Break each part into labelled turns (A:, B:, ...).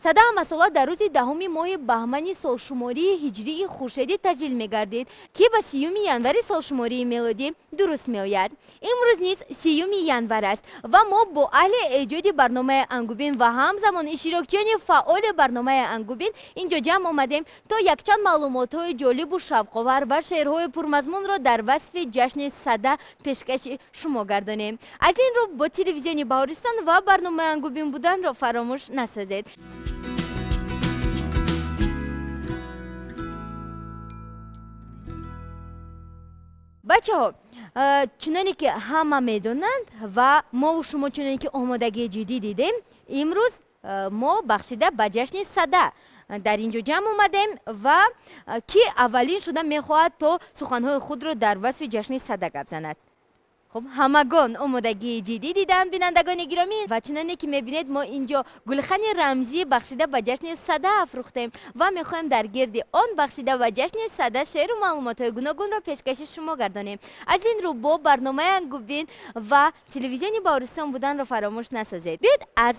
A: сада ҳамасола дар рӯзи 10 моҳи баҳмани солшумории ҳиҷрии хуршедӣ таҷлил мегардид, ки ба 3 январи солшумории мелодӣ дуруст меояд. имрӯз низ 3 январ аст ва мо бо аҳли эҷоди барномаи Ангубин ва ҳамзамон иштирокчиёни фаъоли барномаи Ангубин инҷо ҷамъ омадем, то якчанд маълумотҳои ҷолибу шавқовар ва шеърҳои пурмазмунро дар васфи ҷашни Сада пешкаши шумо гардонем. аз ин рӯ бо телевизиони Баҳористон ва барномаи Ангубин буданро фаромӯш насозед. бачаҳо, чуноне ки ҳама медонанд ва мову шумо чуноне ки омодагии ҷиддӣ дидем, имрӯз мо Бахшида ба ҷашни Сада дар инҷо ҷамъ омадем ва ки аввалин шуда мехоҳад то суханҳои худро дар васфи ҷашни Сада гап занад. خب همگان آمادگی جدی دیدن بینندگان گرامی و چنانه که میبینید ما اینجا گلخن رمزی بخشیده به جشن سده افروختیم و میخوایم در گرد آن بخشیده به جشن سده شعر و معلومات های گوناگون را پیشکش شما گردانیم. از این رو با برنامه انگوبین و تلویزیونی بهارستان بودن را فراموش نسازید. بیاید از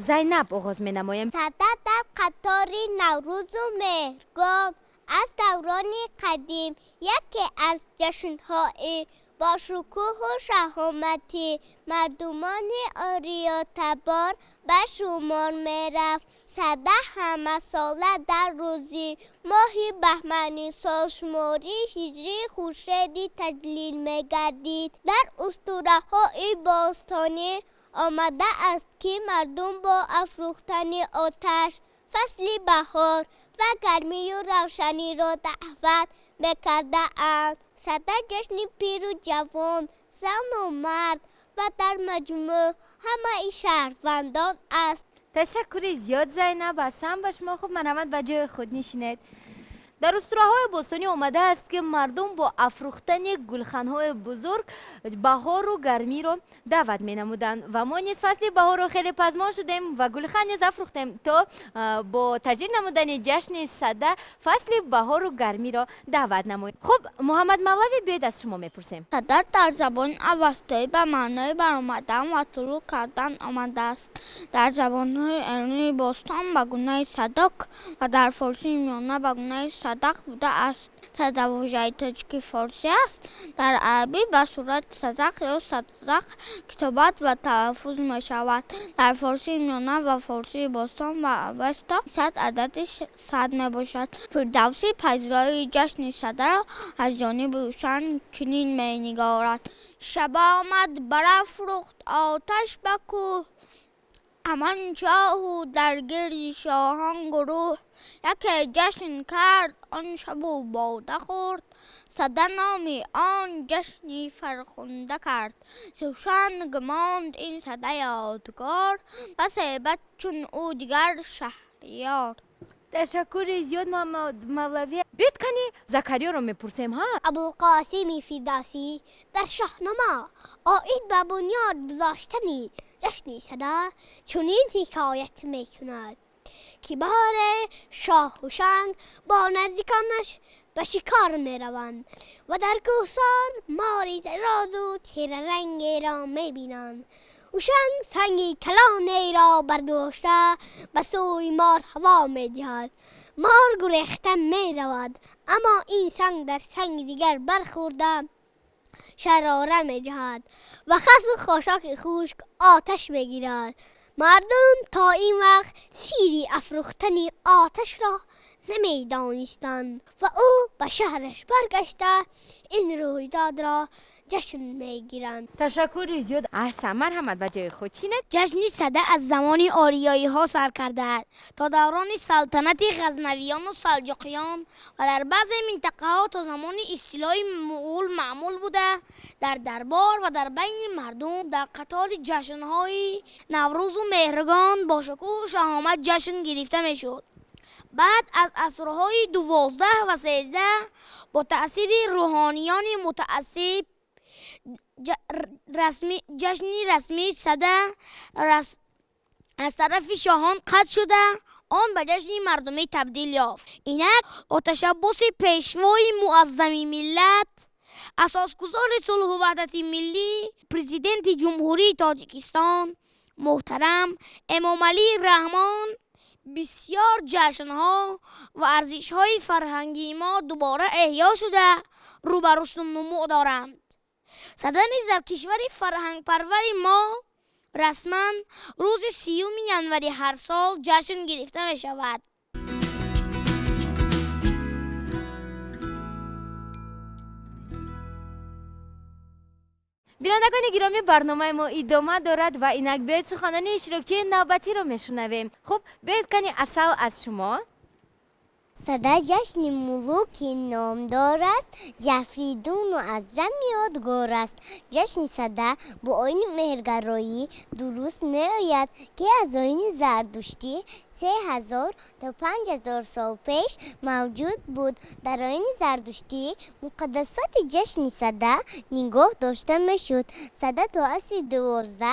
A: زینب آغاز مینماییم.
B: سده در قطار نوروز و مهرگان از دوران قدیم یکی از جشن‌های با شکوه و شهامتی مردمان آریا تبار به شمار می رفت. سده همه ساله در روزی ماهی بهمنی سالشماری هجری خورشیدی تجلیل می گردید. در اسطوره های باستانی آمده است که مردم با افروختن آتش فصل بهار و گرمی و روشنی را دعوت بکرده اند. سده جشن پیر و جوان، زن و مرد و در مجموع همه شهروندان است.
A: تشکر زیاد زینب. هستم به شما. خوب مرحمت به جای خود نشینید. در اسطوره‌های باستانی آمده است که مردم با افروختن گلخن‌های بزرگ بهار و گرمی را دعوت می‌نمودند و ما نیز فصل بهار را خیلی پزمان شدیم و گلخن نیز افروختیم تا با تجلیل نمودن جشن سده فصل بهار و گرمی را دعوت نماییم. خب محمد مولوی بیاید از شما میپرسیم.
C: سده در زبان اوستایی به معنای برآمدن و طلوع کردن آمده است. در زبان‌های علمی باستان به گونه صدق و در فارسی میانه به گونه صدق بوده است. سده واژه تاجیکی فارسی است. در عربی به صورت صدق یا صدق کتابت و تلفظ می شود. در فارسی میانه و فارسی باستان و اوستا صد عددش 100 می باشد. فردوسی پذیرای جشن سده را از جانب روشن چنین می نگارد: شب آمد برافروخت آتش به کوه، همان شاه در گرد شاهان گروه، یکی جشن کرد آن شب و باده خورد، سده نامی آن جشنی فرخنده کرد، سوشن گماند این سده یادگار، بس هیبت چون او دیگر شهریار.
A: تشکر زیاد محمد مولوی. بیاید کنی زکریا رو میپرسیم. ها
B: ابوالقاسم فردوسی در شاهنامه آیین به بنیاد گذاشتن جشن سده چنین حکایت میکند که بهار شاه و شنگ با نزدیکانش به شکار میروند و در کوهسار ماری راز و تیره رنگی را میبینند. اوشنگ سنگی کلانی را برداشته به سوی مار هوا میدهد. مار گریختن میرود، اما این سنگ در سنگ دیگر برخورده شراره میجهد و خس و خاشاک خشک آتش میگیرد. مردم تا این وقت سیری افروختن آتش را نمیدانستند و او به شهرش برگشته این رویداد را جشن میگیرند.
A: تشکر زیاد. احسن. مرحمت به جای خود. چینه
C: جشن سده از زمان آریایی ها سر کرده است تا دوران سلطنت غزنویان و سلجوقیان و در بعضی منطقه ها تا زمان استیلای مغول معمول بوده. در دربار و در بین مردم در قطار جشن های نوروز و مهرگان با شکوه و شهامت جشن گرفته میشد. بعد از عصرهای 12 و 13 با تأثیر روحانیان متعصب جشن رسمی سده از طرف شاهان قطع شده آن به جشن مردمی تبدیل یافت. اینک با تشبث پیشوای معظم ملت اساسگزار صلح و وحدت ملی پرزیدنت جمهوری تاجیکستان محترم امام علی رحمان
D: بسیار جشن‌ها و ارزش‌های فرهنگی ما دوباره احیا شده رو به رشد و نمو دارند. سده نیز در کشور فرهنگ پرور ما رسما روز 30 ژانویه هر سال جشن گرفته می شود.
A: بینندگان گرامی، برنامه ما ادامه دارد و اینک بیاید سخنان اشتراکچی نوبتی رو میشنویم. خب بیاید کنی اصل از شما.
B: سده جشن ملوکی نامدار است، جفریدون و از جمع یادگار است. جشن سده با آیین مهرگرایی درست می آید که از آیین زردشتی 3000 تا 5000 سال پیش موجود بود. در آیین زردشتی مقدسات جشن سده نگاه داشته می شد. سده تا اصل 12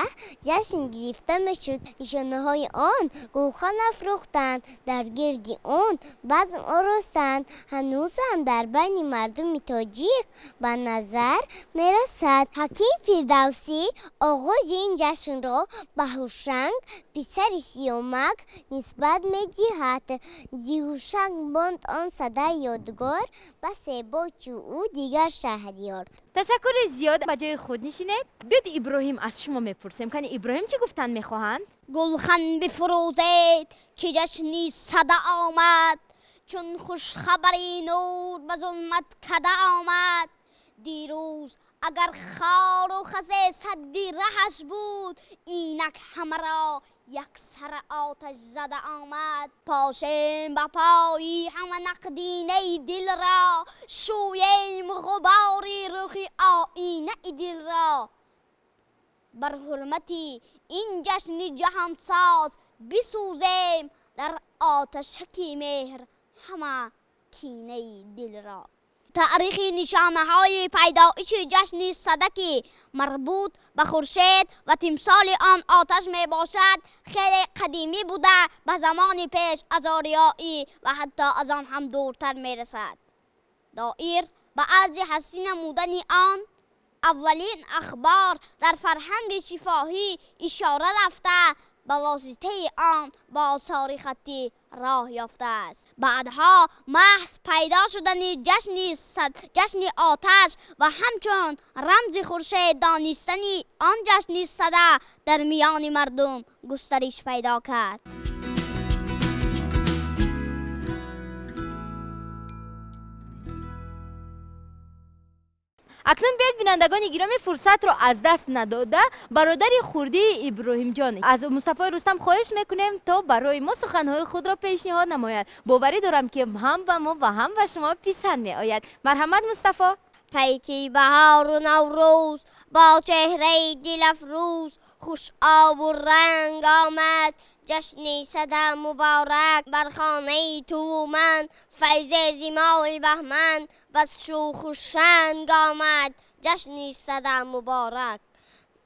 B: جشن گرفته می شد. نشانه های آن گلخن افروختند، در گردی آن بزم آراستند. هنوز هم در بین مردم تاجیک به نظر می رسد. حکیم فردوسی آغاز این جشن را به هوشنگ پسر سیامک نسبت می دهد. هوشنگ باند آن سده یادگار به سباچ او دیگر شهریار.
A: تشکر زیاد. به جای خود نشینید. بیاید ابراهیم از شما میپرسیم کنی ابراهیم چی گفتن میخواهند؟
D: گلخن بفروزید که جشن سده آمد، چون خوش خبری نور به ظلمت کده آمد. دیروز اگر خار و خس صدی رهش بود، اینک همه را یک سر آتش زده آمد. پاشیم به پایی همه نقدینه دل را، شویم غباری رخی آینه دل را. بر حرمتی این جشن جهان ساز بسوزیم، در آتشکی مهر همه کینه دل را. تاریخ نشانه های پیدایش جشن سده که مربوط به خورشید و تمثال آن آتش می باشد خیلی قدیمی بوده، به زمان پیش از آریایی و حتی از آن هم دورتر می رسد. دایر به عرض هستی نمودن آن اولین اخبار در فرهنگ شفاهی اشاره رفته، به واسطه آن با آثار خطی راه یافته است. بعدها محض پیدا شدن جشن آتش و همچون رمز خورشید دانستنی آن جشن سده در میان مردم گسترش پیدا کرد.
A: اکنون بیاید بینندگان گرامی فرصت رو از دست نداده برادر خردی ابراهیم جان از مصطفی رستم خواهش میکنیم تا برای ما سخنهای خود را پیشنهاد نماید. باوری دارم که هم به ما و هم به شما پسند می آید. مرحمت مصطفی.
D: پیکی بهار و نوروز با چهره دل افروز، خوش آب و رنگ آمد جشن سده مبارک. بر خانه تو من فیض زیمای بهمن، بس شوخ و شنگ آمد جشن سده مبارک.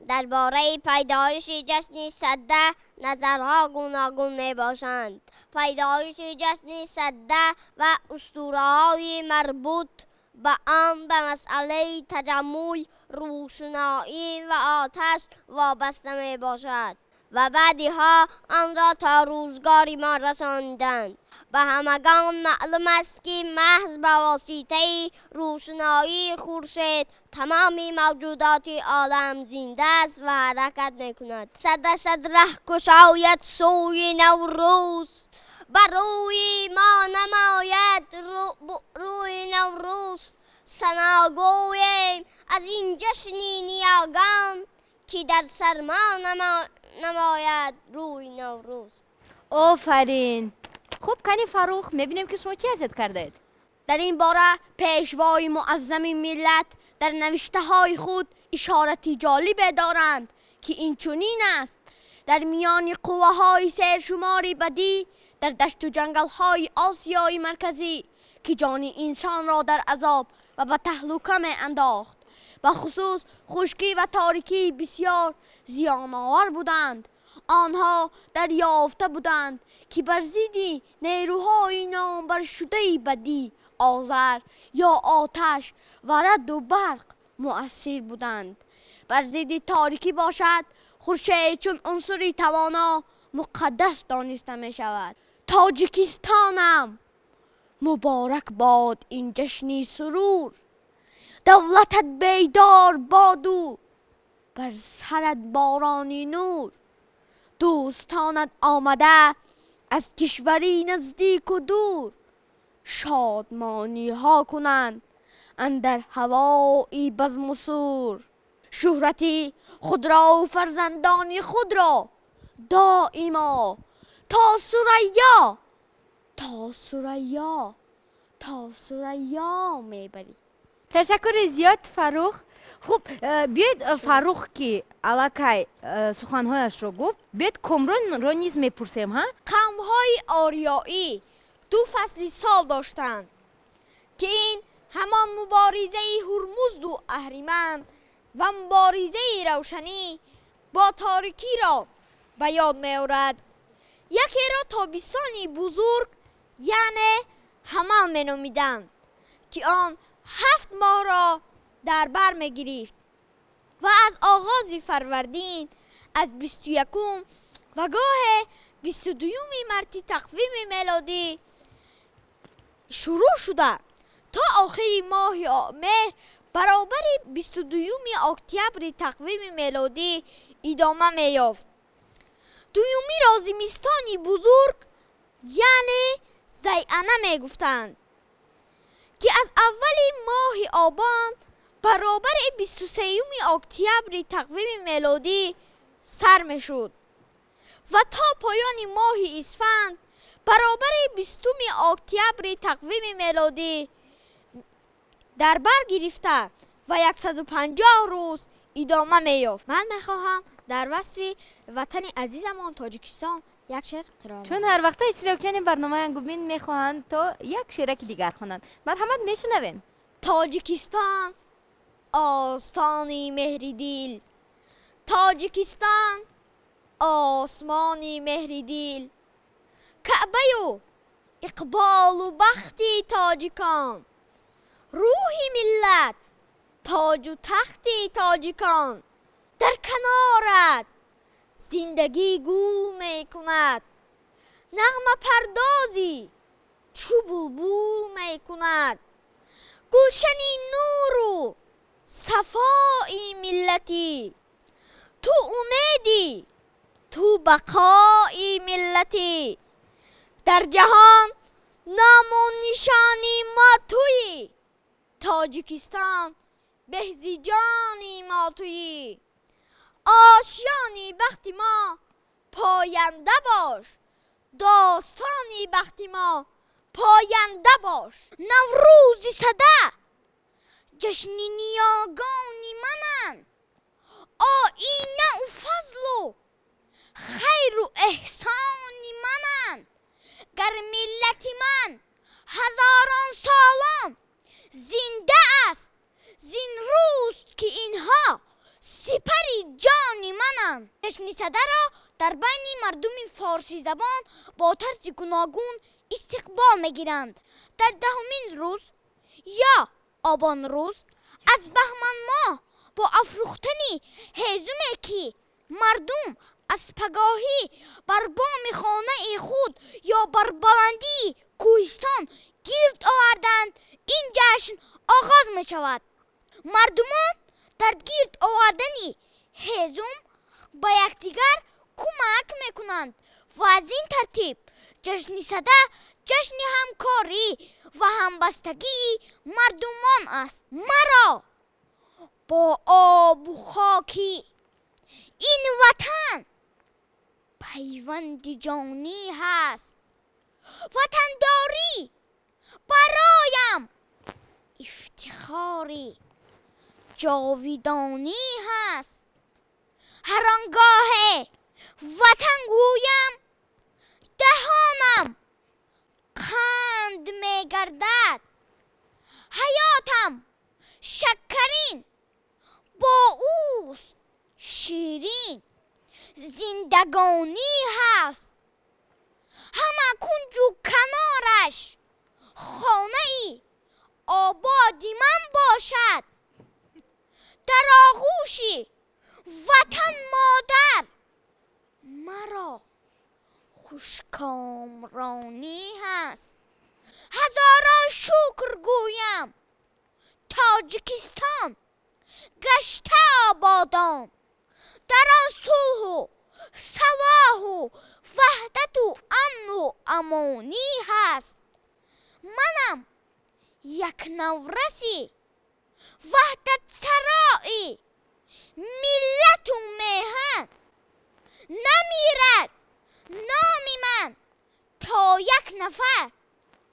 D: درباره پیدایش جشن سده نظرها گوناگون می باشند. پیدایش جشن سده و اسطوره‌های مربوط به آن به مسئله تجمع، روشنایی و آتش وابسته می باشد و بعدها آن را تا روزگاری ما رساندند. به همگان معلوم است که محض به واسطه روشنایی خورشید تمام موجودات عالم زنده است و حرکت میکند. صد ره گشاید سوی نوروز، بر روی ما نماید روی نوروز. ثناگویم از این جشن نیاگان، که در سر ما نماید روی نوروز.
A: آفرین. خوب کنی فروخ میبینیم که شما چی ازت کردید؟
D: در این باره پیشوای معظم ملت در نوشته های خود اشارتی جالب دارند که این چنین است: در میان قوه های سرشماری بدی در دشت و جنگل های آسیای مرکزی، که جان انسان را در عذاب و به تهلکه می انداخت. به خصوص خشکی و تاریکی بسیار زیان‌آور بودند. آنها دریافته بودند که بر ضد نیروهای نامبر شده بدی، آذر یا آتش و رعد و برق مؤثر بودند. بر ضد تاریکی باشد خورشید چون عنصری توانا مقدس دانسته می شود.
B: تاجیکستانم. مبارک باد این جشنی سرور، دولتت بیدار بادو، بر سرت بارانی نور. دوستانت آمده از کشوری نزدیک و دور، شادمانی ها کنند اندر هوایی بزم و سور. شهرتی خود را و فرزندانی خود را دائما تا ثریا تا ثریا تا ثریا میبری.
A: تشکر زیاد فروخ. خوب بیاید فروخ که الکای سخنهایش رو گفت، بیاید کامران رو نیز میپرسیم. ها
C: قوم‌های آریایی 2 فصل سال داشتند که این همان مبارزه هرمزد و اهریمن و مبارزه روشنی با تاریکی را به یاد می‌آورد. یکی را تابستانی بزرگ یعنی حمل می‌نامیدند که آن 7 ماه را در بر می‌گرفت و از آغاز فروردین از 21 و گاه 22 مارس تقویم میلادی شروع شده تا آخر ماه مهر برابر 22 اکتبر تقویم میلادی ادامه می‌یافت. دومی را زمستانی بزرگ یعنی زیعنه میگفتند که از اول ماه آبان برابر 23 اکتبر تقویم میلادی سر میشد و تا پایان ماه اسفند برابر 20 اکتبر تقویم میلادی در بر گرفته و 150 روز ادامه می‌یافت. من میخواهم در وصف وطن عزیزمان تاجیکستان یک شعر قرائت
A: چون هر وقت اشتراکیان برنامه انگوبین میخواهند تا یک شعرک دیگر خوانند. مرحمت میشنویم.
C: تاجیکستان آستانی مهری دیل، تاجیکستان آسمانی مهری دیل، کعبه و اقبال و بختی تاجیکان، روحی ملت تاج و تختی تاجیکان. در کنارت زندگی گول می کند، نغمه پردازی چو بلبل می کند. گلشنی نور و صفای ملتی، تو امیدی تو بقای ملتی. در جهان نام و نشانی ما تویی، تاجیکستان بهزی جانی ما تویی. آشیانی بختی ما پاینده باش، داستانی بختی ما پاینده باش. نوروزی صده جشنی نیاگانی منن، آینه و فضل و خیر و احسانی منن. گر ملت من هزاران سالان زنده است، زین روز که اینها سپری جانی منن. جشن صده را در بین مردم فارسی زبان با طرز گوناگون استقبال میگیرند. در 10مین روز یا آبان روز از بهمن ماه با افروختن هیزمی که مردم از پگاهی بر بام خانه خود یا بر بلندی کوهستان گرد آوردند، این جشن آغاز می شود. مردمان در گرد آوردن هیزم با یکدیگر کمک می کنند و از این ترتیب جشن صده جشن همکاری و همبستگی مردمان است. مرا با آب و خاکی این وطن پیوند جانی هست. وطنداری برایم افتخاری جاویدانی هست. هر آنگاه وطن گویم دهانم قند می گردد. حیاتم شکرین با اوست شیرین زندگانی هست. همه کنج و کنارش خانه ای آبادی من باشد. در آغوش وطن مادر مرا خوشکامرانی هست. هزاران شکر گویم تاجیکستان گشته آبادان، در آن صلح و صلاح و وحدت و امن و امانی هست. منم یک نورسی وحدت سرایی، ملت و میهن، نمیرد نامی من تا یک نفر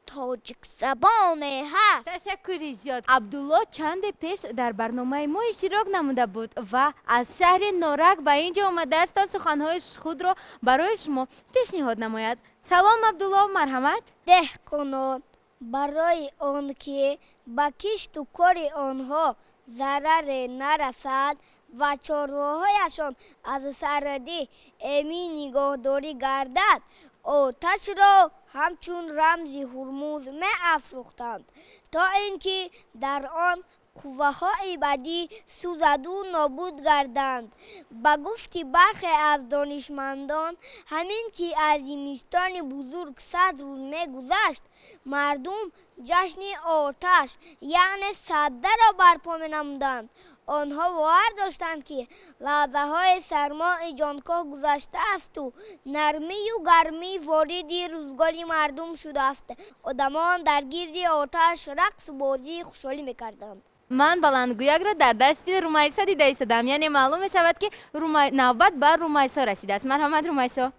C: تاجیک زبان هست.
A: تشکری زیاد. عبدالله چند پیش در برنامه ما اشتراک نموده بود و از شهر نورک به اینجا آمده است تا سخنهای خود را برای شما پیشنهاد نماید. سلام عبدالله، مرحمت.
E: دهقانان برای آنکه به کشت و کار آنها ضرر نرسد و چارهایشان از سردی امین نگهداری گردد، آتش را همچون رمزی هرمز می افروختند تا اینکه در آن قوه‌های بدی سوزد و نابود گردند. به گفت برخی از دانشمندان، همین که از زمستان بزرگ 100 روز می‌گذشت، مردم جشن آتش یعنی سده را برپا می‌نمودند. آنها باور داشتند که لحظه‌های سرمای جانکاه گذشته است و نرمی و گرمی وارد روزگار مردم شده است. آدمان در گرد آتش رقص و بازی خوشحالی می‌کردند.
A: من بلندگویک را در دست رومیسا دیده ایستادم، یعنی معلوم می‌شود که نوبت بر رومیسا رسیده است. مرحمت رومیسا.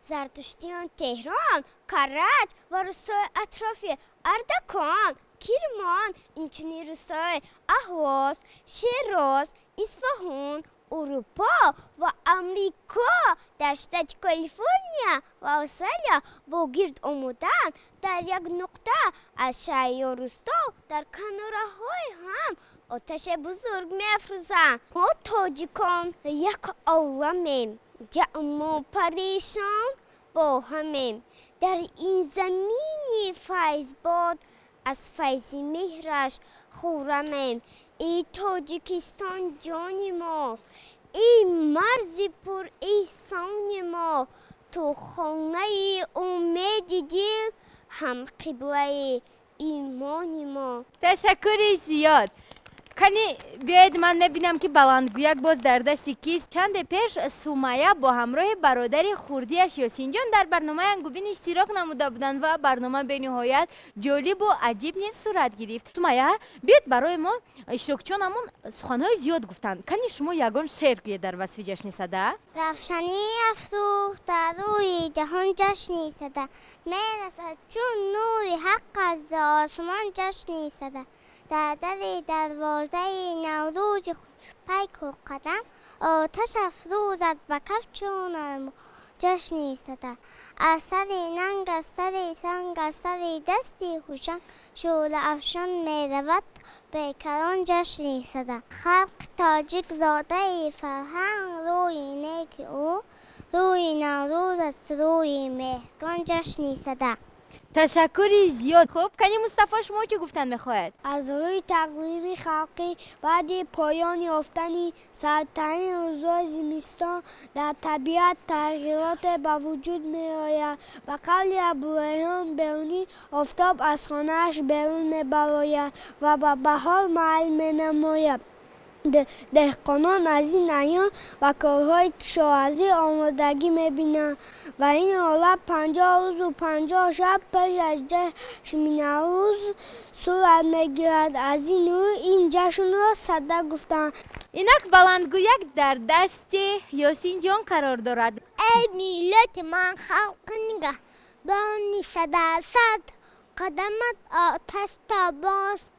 B: زرتشتیان تهران، کرج و روستای اطراف اردکان، کرمان، اینچنین روستای اهواز، شیراز، اصفهان، اروپا و امریکا در شتات کالیفرنیا و استرالیا با گرد آمدن در یک نقطه از شهر یا روستا در کناره‌های هم آتش بزرگ می‌افروزند. ما تاجیکان یک عالمیم، جمع و پریشان با همیم. در این زمین فیضباد از فیض مهرش خورمیم. ای تاجیکستان جان ما، ای مرز پر احسان ما، تو خانه امید دل، هم قبله ایمان ما.
A: تشکری زیاد. کنی بیاید من میبینم که بلندگویک باز در دست کیست. چند پیش سمیه با همراه برادر خردیش یاسین جان در برنامه ангубин اشتراک نموده بودند و برنامه به نهایت جالب و عجیب نیز صورت گرفت. سمیه بیاید برای ما اشتراکچیانمون سخنهای زیاد گفتند. کنی شما یگان شعر گویید در وصف جشن سده؟
B: روشنی افروخت در روی جهان جشنی سده، میرسد چون نور حق از آسمان جشنی سده. در دروازه نوروز پیک و قدم، آتش افروزد به کفچ و نرم جشنی سده. از سر ننگ، از سر سنگ، از سر دستی خوشن، شعله افشان میرود پیکران جشنی سده. خلق تاجیک زاده فرهنگ، روی نیک او روی نوروز است، روی مهرگان جشنی سده.
A: تشکری زیاد. خوب کنی مصطفی شما چه گفتن میخواهد؟
E: از روی تقویم خلقی بعد پایان یافتن سردترین روزهای زمستان در طبیعت تغییرات به وجود می آید. و قبل ابروریحان برونی آفتاب از خانهاش بیرون می براید و به بهار معل می نماید. دهقانان از این ایام و کارهای کشاورزی آمادگی می‌بینند و این حالت 50 روز و 50 شب پیش از جشن نوروز صورت می‌گیرد. از این رو این جشن را سده گفتند.
A: اینک بلندگویک در دست یاسین جان قرار دارد.
B: ای میلت من خلق نگه بانی صد قدمت آتش تاباست،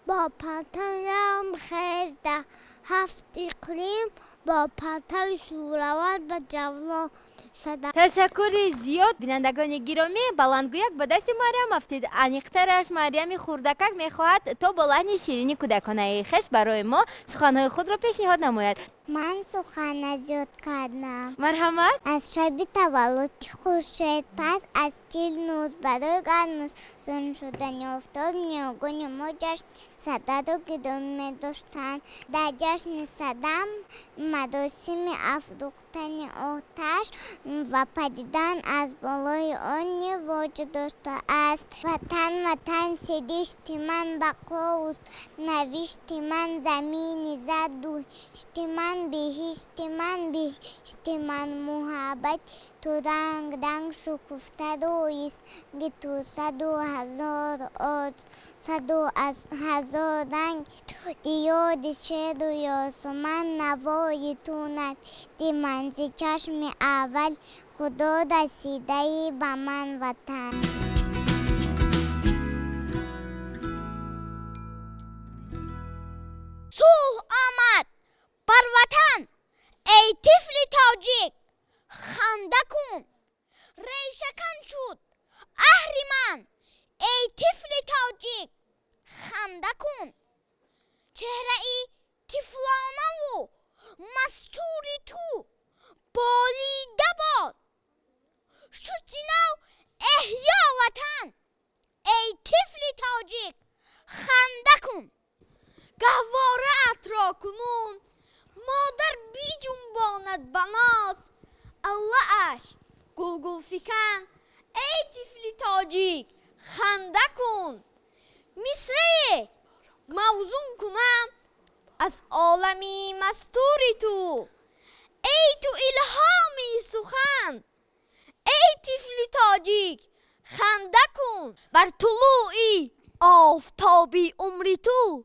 B: با پرتویم خیزده 7 اقلیم، با پرتو شورور به جوان صدا.
A: تشکر زیاد. بینندگان گرامی، بلندگویک به دست مریم افتید. انیقترش مریم خوردکک میخواهد تا با لحن شیرینی کودکانه خویش برای ما سخنهای خود را پیشنهاد نماید.
B: من سخن زیاد کردم.
A: مرحمت.
B: از شب تولد خورشید پس از چیل نوز برای گرموز زن شدن آفتاب نیاگان ما جشن سده رو گدام می داشتن. در جشن سده
F: مراسم افروختن آتش و پدیدن از بالای آن واجد داشته است. وطن سرشت من بقاست، نوشت من زمین زد، دوشت من بهشت من محبت تو رنگ شکفته رویست که تو 100,000 رنگ تو دیاد شعر و یاسمن نوای تو نوشتی من ز چشم اول خدا رسیده به من وطن.
D: صلح آمد بر وطن ای طفل تاجیک، خنده کن ریشه‌کن شد اهریمن ای طفل تاجیک، خنده کن. چهره ای طفلانه و مستور تو بالیده باد، شد زینو احیا وطن ای طفل تاجیک، خنده کن. گهواره ات کنون مادر بی جنباند بناس، الله اش گل فکن ای طفل تاجیک، خنده کن. مصره موزون کنم از عالمی مستوری تو، ای تو الهامی سخن ای طفل تاجیک، خنده کن. بر طلوعی آفتابی عمری تو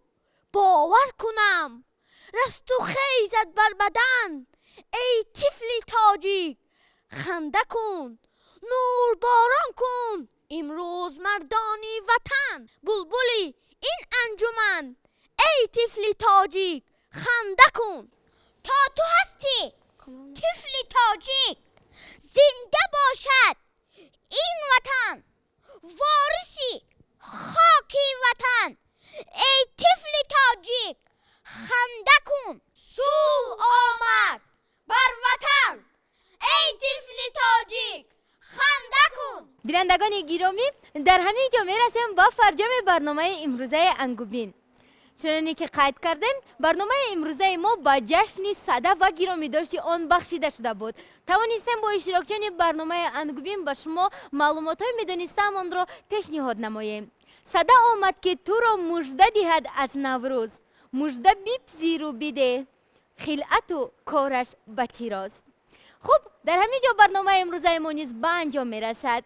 D: باور کنم رست و خیزد بر بدن ای طفل تاجیک، خنده کن. نور باران کن امروز مردانی وطن، بلبلی این انجمن ای طفل تاجیک، خنده کن. تا تو هستی طفل تاجیک، زنده باشد این وطن، وارثی خاکی وطن ای طفل تاجیک، خنده کن. صلح آمد بر وطن ای طفل تاجیک، خنده کن.
A: بینندگان گرامی، در همین جا میرسیم با فرجام برنامه امروزه ангубин. چنانی که قید کردیم برنامه امروزه ما با جشن سده و گرامی داشتی آن بخشیده شده بود. توانستیم با اشتراکچیان برنامه ангубин با شما معلومات های میدانستم آن را پیشنهاد نماییم. سده آمد که تو را مژده دهد از نوروز، مژده بپذیر و بده خلعت و کارش به تیراز. خب در همین جا برنامه امروزه ما نیز به انجام میرسد.